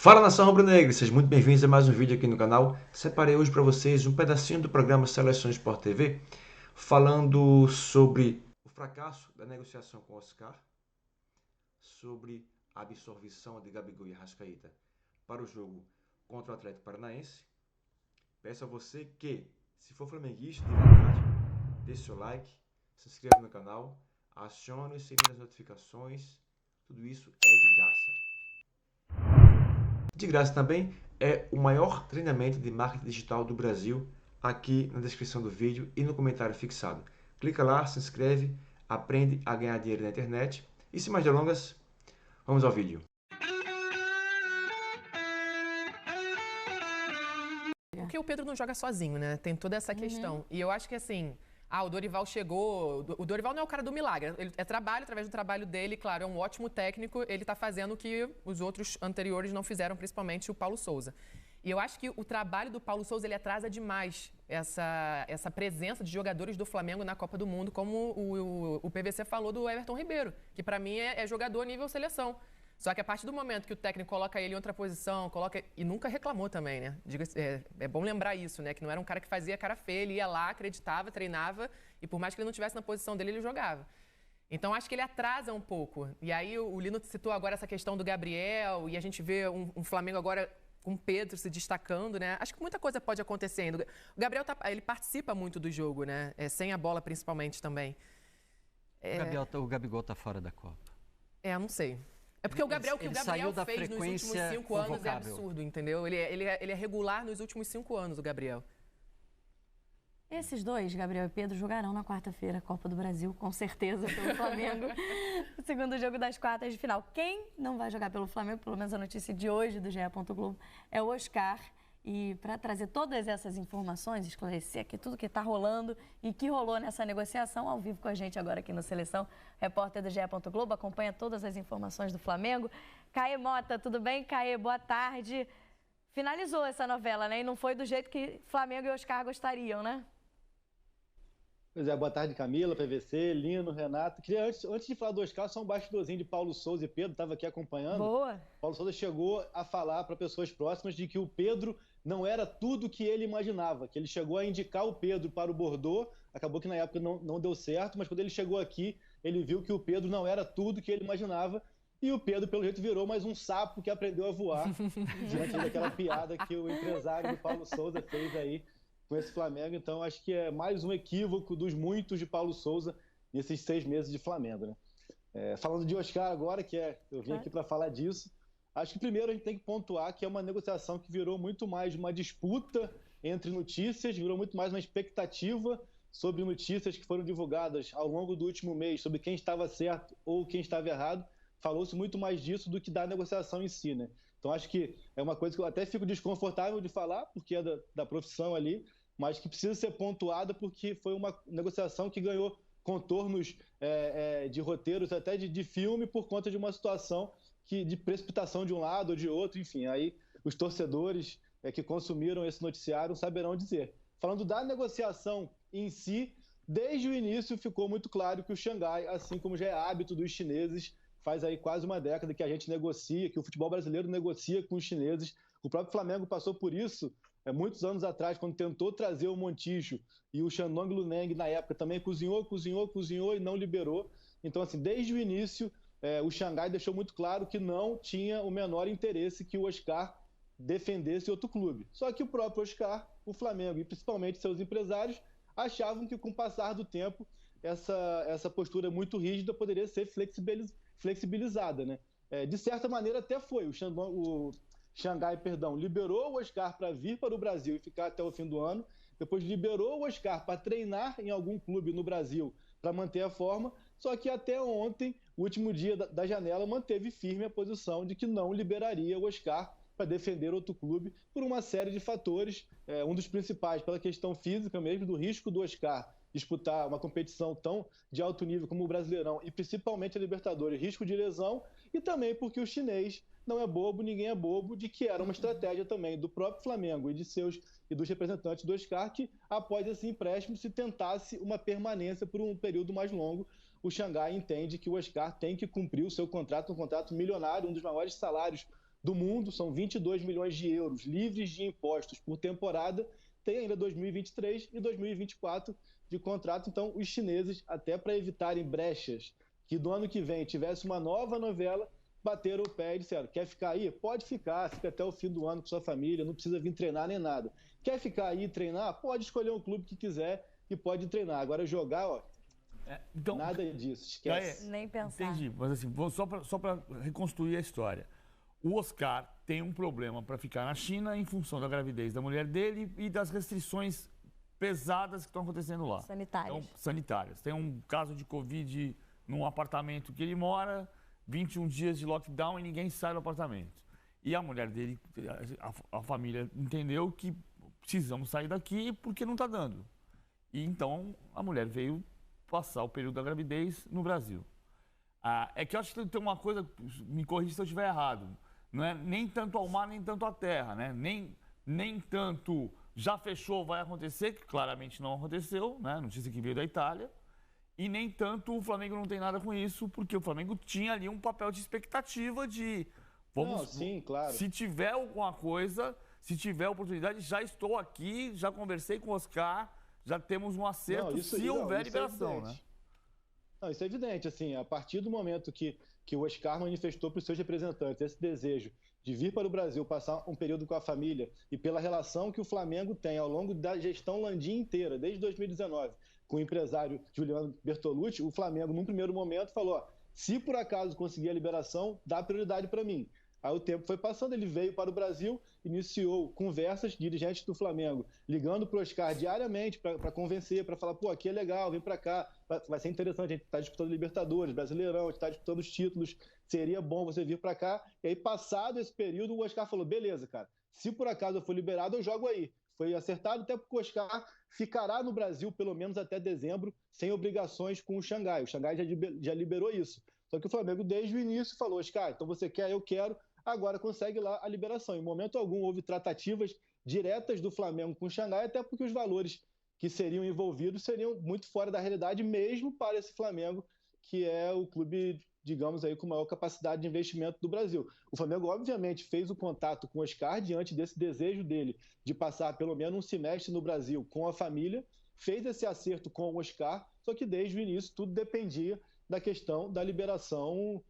Fala nação rubro-negra, sejam muito bem-vindos a mais um vídeo aqui no canal. Separei hoje para vocês um pedacinho do programa Seleções Sport TV, falando sobre o fracasso da negociação com o Oscar, sobre a absorção de Gabigol e Arrascaeta para o jogo contra o Atlético Paranaense. Peço a você que, se for flamenguista de verdade, deixe seu like, se inscreva no canal, acione o sininho das notificações, tudo isso é de graça. De graça também é o maior treinamento de marketing digital do Brasil, aqui na descrição do vídeo e no comentário fixado. Clica lá, se inscreve, aprende a ganhar dinheiro na internet. E sem mais delongas, vamos ao vídeo. Porque o Pedro não joga sozinho, né? Tem toda essa questão. E eu acho que assim, o Dorival chegou. O Dorival não é o cara do milagre. Ele é trabalho, através do trabalho dele, claro, é um ótimo técnico. Ele tá fazendo o que os outros anteriores não fizeram, principalmente o Paulo Souza. E eu acho que o trabalho do Paulo Souza ele atrasa demais essa presença de jogadores do Flamengo na Copa do Mundo, como o PVC falou do Everton Ribeiro, que pra mim é jogador nível seleção. Só que a partir do momento que o técnico coloca ele em outra posição, e nunca reclamou também, né? É bom lembrar isso, né? Que não era um cara que fazia cara feia, ele ia lá, acreditava, treinava, e por mais que ele não estivesse na posição dele, ele jogava. Então, acho que ele atrasa um pouco. E aí, o Lino citou agora essa questão do Gabriel, e a gente vê um Flamengo agora com o Pedro se destacando, né? Acho que muita coisa pode acontecer ainda. O Gabriel, ele participa muito do jogo, né? Sem a bola, principalmente, também. O Gabigol tá fora da Copa. Não sei. É porque o Gabriel fez nos últimos 5 anos é absurdo, entendeu? Ele é regular nos últimos 5 anos, o Gabriel. Esses dois, Gabriel e Pedro, jogarão na quarta-feira a Copa do Brasil, com certeza, pelo Flamengo. O segundo jogo das quartas de final. Quem não vai jogar pelo Flamengo, pelo menos a notícia de hoje do GE. Globo, é o Oscar. E para trazer todas essas informações, esclarecer aqui tudo que está rolando e que rolou nessa negociação, ao vivo com a gente agora aqui no Seleção, repórter do GE. Globo, acompanha todas as informações do Flamengo. Caê Mota, tudo bem? Caê, boa tarde. Finalizou essa novela, né? E não foi do jeito que Flamengo e Oscar gostariam, né? Pois é, boa tarde, Camila, PVC, Lino, Renato. Queria, antes de falar do Oscar, só um bastidorzinho de Paulo Souza e Pedro, estava aqui acompanhando. Boa. Paulo Souza chegou a falar para pessoas próximas de que o Pedro não era tudo que ele imaginava, que ele chegou a indicar o Pedro para o Bordeaux, acabou que na época não deu certo, mas quando ele chegou aqui, ele viu que o Pedro não era tudo que ele imaginava, e o Pedro, pelo jeito, virou mais um sapo que aprendeu a voar, diante daquela piada que o empresário do Paulo Souza fez aí com esse Flamengo. Então acho que é mais um equívoco dos muitos de Paulo Souza nesses 6 meses de Flamengo, né? Falando de Oscar agora, eu vim aqui para falar disso, acho que primeiro a gente tem que pontuar que é uma negociação que virou muito mais uma disputa entre notícias, virou muito mais uma expectativa sobre notícias que foram divulgadas ao longo do último mês, sobre quem estava certo ou quem estava errado. Falou-se muito mais disso do que da negociação em si, né? Então acho que é uma coisa que eu até fico desconfortável de falar, porque é da profissão ali, mas que precisa ser pontuada porque foi uma negociação que ganhou contornos de roteiros até de filme por conta de uma situação de precipitação de um lado ou de outro, enfim, aí os torcedores que consumiram esse noticiário saberão dizer. Falando da negociação em si, desde o início ficou muito claro que o Xangai, assim como já é hábito dos chineses, faz aí quase uma década que a gente negocia, que o futebol brasileiro negocia com os chineses. O próprio Flamengo passou por isso muitos anos atrás, quando tentou trazer o Montijo, e o Shandong Luneng, na época, também cozinhou e não liberou. Então, assim, desde o início, o Xangai deixou muito claro que não tinha o menor interesse que o Oscar defendesse outro clube. Só que o próprio Oscar, o Flamengo e principalmente seus empresários, achavam que com o passar do tempo, essa postura muito rígida poderia ser flexibilizada, né? De certa maneira até foi. O Xangai, liberou o Oscar para vir para o Brasil e ficar até o fim do ano, depois liberou o Oscar para treinar em algum clube no Brasil para manter a forma, só que até ontem, o último dia da janela, manteve firme a posição de que não liberaria o Oscar para defender outro clube por uma série de fatores, um dos principais pela questão física mesmo, do risco do Oscar disputar uma competição tão de alto nível como o Brasileirão e principalmente a Libertadores, risco de lesão, e também porque o chinês não é bobo, ninguém é bobo, de que era uma estratégia também do próprio Flamengo e dos representantes do Oscar que, após esse empréstimo, se tentasse uma permanência por um período mais longo. O Xangai entende que o Oscar tem que cumprir o seu contrato, um contrato milionário, um dos maiores salários do mundo, são 22 milhões de euros livres de impostos por temporada, tem ainda 2023 e 2024 de contrato. Então, os chineses, até para evitarem brechas, que do ano que vem tivesse uma nova novela, bateram o pé e disseram, quer ficar aí? Pode ficar, fica até o fim do ano com sua família, não precisa vir treinar nem nada. Quer ficar aí e treinar? Pode escolher um clube que quiser e pode treinar. Agora jogar, ó, então, nada disso, esquece. Nem pensar. Entendi, mas assim, só para reconstruir a história. O Oscar tem um problema para ficar na China em função da gravidez da mulher dele e das restrições pesadas que estão acontecendo lá. Sanitárias. Então, sanitárias. Tem um caso de Covid num apartamento que ele mora, 21 dias de lockdown e ninguém sai do apartamento. E a mulher dele, a família entendeu que precisamos sair daqui porque não está dando. E então a mulher veio passar o período da gravidez no Brasil. É que eu acho que tem uma coisa, me corrija se eu estiver errado, não é nem tanto ao mar, nem tanto à terra, né? Nem tanto já fechou, vai acontecer, que claramente não aconteceu, né? Notícia que veio da Itália. E nem tanto o Flamengo não tem nada com isso, porque o Flamengo tinha ali um papel de expectativa de... Não, sim, claro. Se tiver alguma coisa, se tiver oportunidade, já estou aqui, já conversei com o Oscar, já temos um acerto se houver liberação, né? Não, isso é evidente, assim, a partir do momento que o Oscar manifestou para os seus representantes esse desejo de vir para o Brasil, passar um período com a família, e pela relação que o Flamengo tem ao longo da gestão Landim inteira, desde 2019, com o empresário Juliano Bertolucci, o Flamengo, num primeiro momento, falou, ó, se por acaso conseguir a liberação, dá prioridade para mim. Aí o tempo foi passando, ele veio para o Brasil, iniciou conversas, dirigentes do Flamengo, ligando para o Oscar diariamente para convencer, para falar, pô, aqui é legal, vem para cá, vai ser interessante, a gente está disputando Libertadores, Brasileirão, a gente está disputando os títulos, seria bom você vir para cá. E aí, passado esse período, o Oscar falou, beleza, cara, se por acaso eu for liberado, eu jogo aí. Foi acertado, até porque o Oscar ficará no Brasil pelo menos até dezembro, sem obrigações com o Xangai. O Xangai já liberou isso. Só que o Flamengo, desde o início, falou, Oscar, então você quer, eu quero, agora consegue lá a liberação. Em momento algum houve tratativas diretas do Flamengo com o Xangai, até porque os valores que seriam envolvidos seriam muito fora da realidade, mesmo para esse Flamengo, que é o clube, digamos aí, com maior capacidade de investimento do Brasil. O Flamengo, obviamente, fez o contato com o Oscar diante desse desejo dele de passar pelo menos um semestre no Brasil com a família, fez esse acerto com o Oscar, só que desde o início tudo dependia da questão da liberação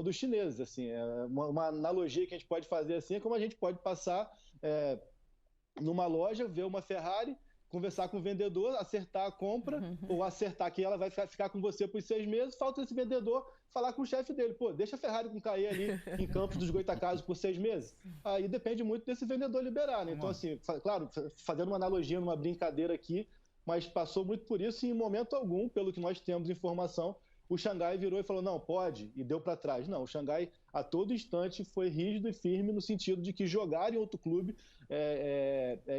dos chineses. Assim, uma analogia que a gente pode fazer assim é como a gente pode passar numa loja, ver uma Ferrari, conversar com o vendedor, acertar a compra, ou acertar que ela vai ficar com você por 6 meses, falta esse vendedor falar com o chefe dele, pô, deixa a Ferrari cair ali em Campos dos Goytacazes por 6 meses. Aí depende muito desse vendedor liberar, né? Então, assim, claro, fazendo uma analogia, uma brincadeira aqui, mas passou muito por isso e em momento algum, pelo que nós temos informação, o Xangai virou e falou, não, pode, e deu para trás. Não, o Xangai, a todo instante, foi rígido e firme no sentido de que jogar em outro clube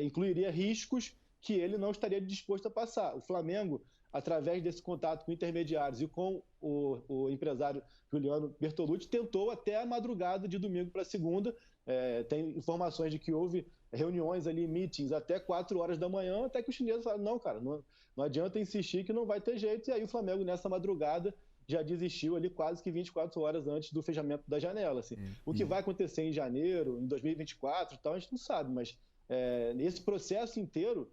incluiria riscos que ele não estaria disposto a passar. O Flamengo, através desse contato com intermediários e com o empresário Juliano Bertolucci, tentou até a madrugada de domingo para segunda. Tem informações de que houve reuniões ali, meetings, até 4 horas da manhã, até que os chineses falaram, não, cara, não adianta insistir que não vai ter jeito. E aí o Flamengo, nessa madrugada, já desistiu ali quase que 24 horas antes do fechamento da janela. Assim. O que vai acontecer em janeiro, em 2024 e tal, a gente não sabe, mas nesse processo inteiro,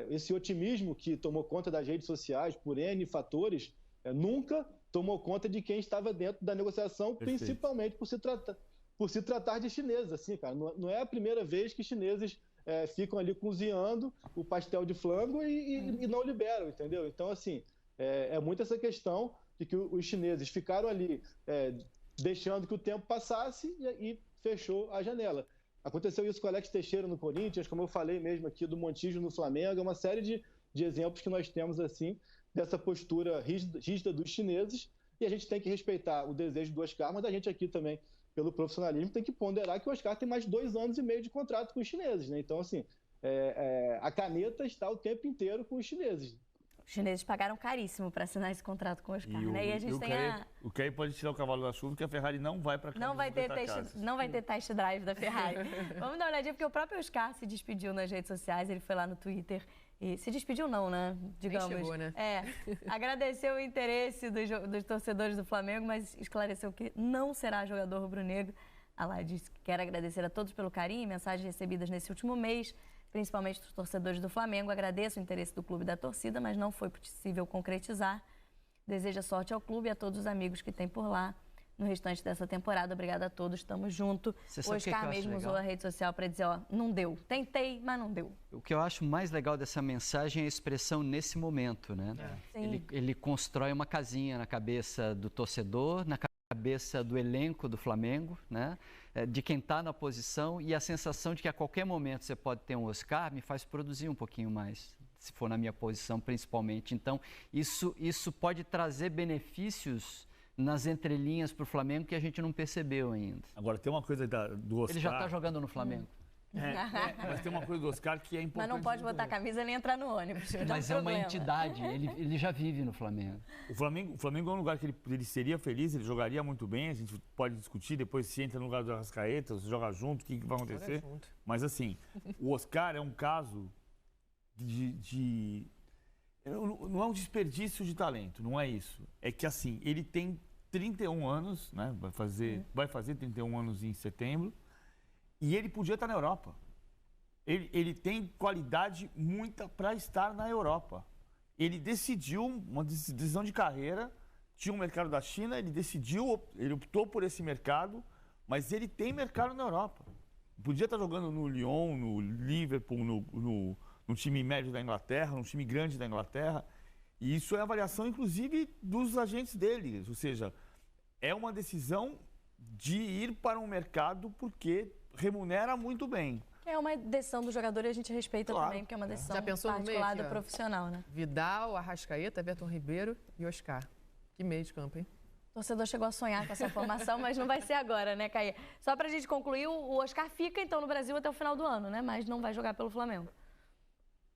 esse otimismo que tomou conta das redes sociais por N fatores, nunca tomou conta de quem estava dentro da negociação, Perfeito. Principalmente por se tratar de chineses. Assim, cara, não é a primeira vez que chineses ficam ali cozinhando o pastel de flango e não liberam, entendeu? Então, assim, é muito essa questão de que os chineses ficaram ali deixando que o tempo passasse e fechou a janela. Aconteceu isso com o Alex Teixeira no Corinthians, como eu falei mesmo aqui do Montijo no Flamengo, é uma série de exemplos que nós temos assim, dessa postura rígida dos chineses, e a gente tem que respeitar o desejo do Oscar, mas a gente aqui também, pelo profissionalismo, tem que ponderar que o Oscar tem mais 2 anos e meio de contrato com os chineses, né? Então, assim, a caneta está o tempo inteiro com os chineses. Os chineses pagaram caríssimo para assinar esse contrato com o Oscar, né? E a gente tem o que aí pode tirar o cavalo da chuva, que a Ferrari não vai para cá. Não vai ter test drive da Ferrari. Vamos dar uma olhadinha, porque o próprio Oscar se despediu nas redes sociais, ele foi lá no Twitter e se despediu não, né? Digamos. Chegou, né? Agradeceu o interesse dos torcedores do Flamengo, mas esclareceu que não será jogador rubro-negro Ela disse que quer agradecer a todos pelo carinho e mensagens recebidas nesse último mês, principalmente dos torcedores do Flamengo. Agradeço o interesse do clube e da torcida, mas não foi possível concretizar. Deseja sorte ao clube e a todos os amigos que tem por lá no restante dessa temporada. Obrigada a todos, estamos juntos. O Oscar mesmo usou a rede social para dizer, ó, não deu. Tentei, mas não deu. O que eu acho mais legal dessa mensagem é a expressão nesse momento, né? Ele constrói uma casinha na cabeça do torcedor, na cabeça do elenco do Flamengo, né? De quem está na posição, e a sensação de que a qualquer momento você pode ter um Oscar me faz produzir um pouquinho mais, se for na minha posição principalmente. Então, isso pode trazer benefícios nas entrelinhas para o Flamengo que a gente não percebeu ainda. Agora, tem uma coisa do Oscar... Ele já está jogando no Flamengo. Mas tem uma coisa do Oscar que é importante... Mas não pode botar a camisa nem entrar no ônibus. Mas é uma entidade, ele já vive no Flamengo. O Flamengo é um lugar que ele seria feliz, ele jogaria muito bem, a gente pode discutir depois se entra no lugar do Arrascaeta, se joga junto, o que vai acontecer. Mas assim, o Oscar é um caso não é um desperdício de talento, não é isso. É que assim, ele tem 31 anos, né? Vai fazer 31 anos em setembro, e ele podia estar na Europa. Ele tem qualidade muita para estar na Europa. Ele decidiu uma decisão de carreira, tinha um mercado da China, ele optou por esse mercado, mas ele tem mercado na Europa. Podia estar jogando no Lyon, no Liverpool, no time médio da Inglaterra, no time grande da Inglaterra. E isso é avaliação, inclusive, dos agentes dele. Ou seja, é uma decisão de ir para um mercado porque remunera muito bem. É uma decisão do jogador e a gente respeita também, porque é uma decisão particular do profissional, né? Vidal, Arrascaeta, Everton Ribeiro e Oscar. Que meio de campo, hein? O torcedor chegou a sonhar com essa formação, mas não vai ser agora, né, Caê? Só pra gente concluir, o Oscar fica, então, no Brasil até o final do ano, né? Mas não vai jogar pelo Flamengo.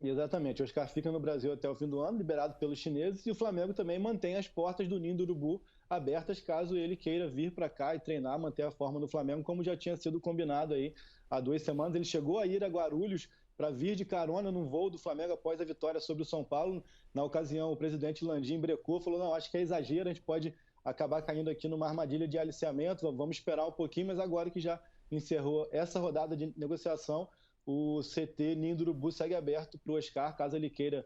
Exatamente. O Oscar fica no Brasil até o fim do ano, liberado pelos chineses, e o Flamengo também mantém as portas do Ninho do Urubu abertas caso ele queira vir para cá e treinar, manter a forma no Flamengo, como já tinha sido combinado aí há 2 semanas. Ele chegou a ir a Guarulhos para vir de carona num voo do Flamengo após a vitória sobre o São Paulo. Na ocasião, o presidente Landim brecou, falou, não, acho que é exagero, a gente pode acabar caindo aqui numa armadilha de aliciamento, vamos esperar um pouquinho, mas agora que já encerrou essa rodada de negociação, o CT Ninho do Urubu segue aberto para o Oscar, caso ele queira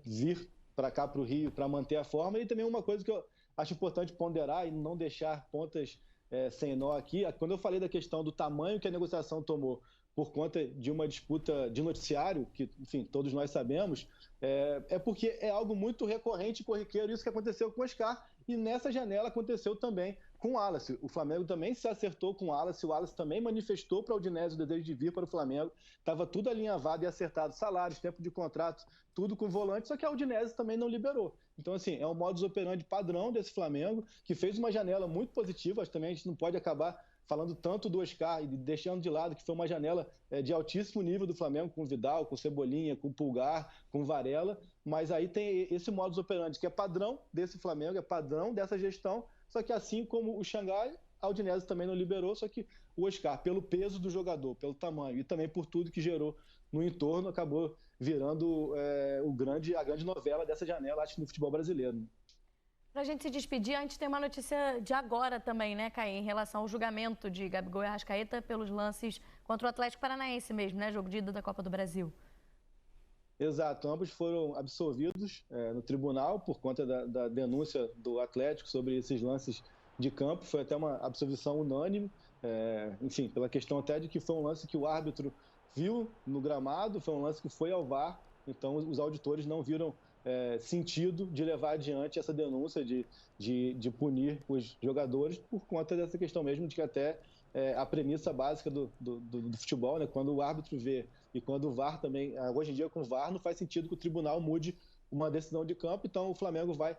vir para cá, para o Rio, para manter a forma. E também uma coisa que eu acho importante ponderar e não deixar pontas sem nó aqui, quando eu falei da questão do tamanho que a negociação tomou por conta de uma disputa de noticiário, que, enfim, todos nós sabemos, é porque é algo muito recorrente e corriqueiro, isso que aconteceu com o Oscar, e nessa janela aconteceu também com o Wallace. O Flamengo também se acertou com o Wallace também manifestou para o Udinese o desejo de vir para o Flamengo, estava tudo alinhavado e acertado, salários, tempo de contrato, tudo com volante, só que a Udinese também não liberou. Então, assim, é um modus operandi padrão desse Flamengo, que fez uma janela muito positiva, também a gente não pode acabar falando tanto do Oscar e deixando de lado que foi uma janela de altíssimo nível do Flamengo, com o Vidal, com o Cebolinha, com o Pulgar, com o Varela, mas aí tem esse modus operandi que é padrão desse Flamengo, é padrão dessa gestão, só que assim como o Xangai, a Udinese também não liberou, só que o Oscar, pelo peso do jogador, pelo tamanho e também por tudo que gerou no entorno, acabou virando a grande novela dessa janela, acho que no futebol brasileiro. Pra gente se despedir, antes tem uma notícia de agora também, né, Caí, em relação ao julgamento de Gabigol e Arrascaeta pelos lances contra o Atlético Paranaense mesmo, né, jogo de ida da Copa do Brasil. Exato, ambos foram absolvidos no tribunal por conta da denúncia do Atlético sobre esses lances de campo. Foi até uma absolvição unânime, enfim, pela questão até de que foi um lance que o árbitro viu no gramado, foi um lance que foi ao VAR, então os auditores não viram sentido de levar adiante essa denúncia de punir os jogadores por conta dessa questão mesmo de que até a premissa básica do futebol, né, quando o árbitro vê e quando o VAR também, hoje em dia com o VAR não faz sentido que o tribunal mude uma decisão de campo, então o Flamengo vai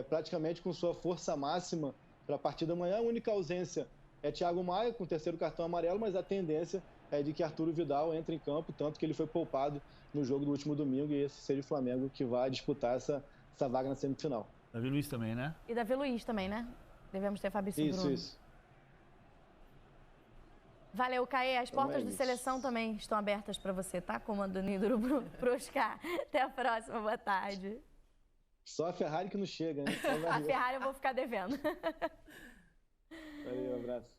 praticamente com sua força máxima para a partida amanhã. A única ausência é Thiago Maia com o 3º cartão amarelo, mas a tendência é de que Arturo Vidal entre em campo, tanto que ele foi poupado no jogo do último domingo, e esse seja o Flamengo que vai disputar essa vaga na semifinal. Davi Luiz também, né? E Davi Luiz também, né? Devemos ter Fabrício Bruno. Isso. Valeu, Caê. As portas de seleção também estão abertas para você, tá? Comando do Ninho do Urubu pro Oscar. Até a próxima, boa tarde. Só a Ferrari que não chega, né? A Ferrari eu vou ficar devendo. Valeu, um abraço.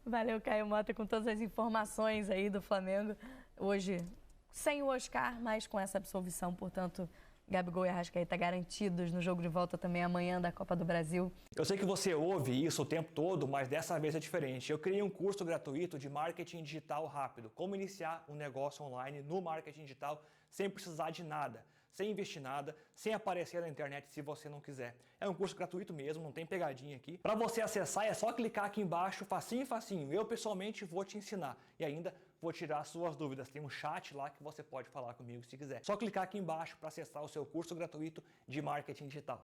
Valeu, Caio Mota, com todas as informações aí do Flamengo. Hoje, sem o Oscar, mas com essa absolvição, portanto, Gabigol e Arrascaeta garantidos no jogo de volta também amanhã da Copa do Brasil. Eu sei que você ouve isso o tempo todo, mas dessa vez é diferente. Eu criei um curso gratuito de marketing digital rápido. Como iniciar um negócio online no marketing digital sem precisar de nada, sem investir nada, sem aparecer na internet se você não quiser. É um curso gratuito mesmo, não tem pegadinha aqui. Para você acessar é só clicar aqui embaixo, facinho, facinho. Eu pessoalmente vou te ensinar e ainda vou tirar suas dúvidas. Tem um chat lá que você pode falar comigo se quiser. Só clicar aqui embaixo para acessar o seu curso gratuito de marketing digital.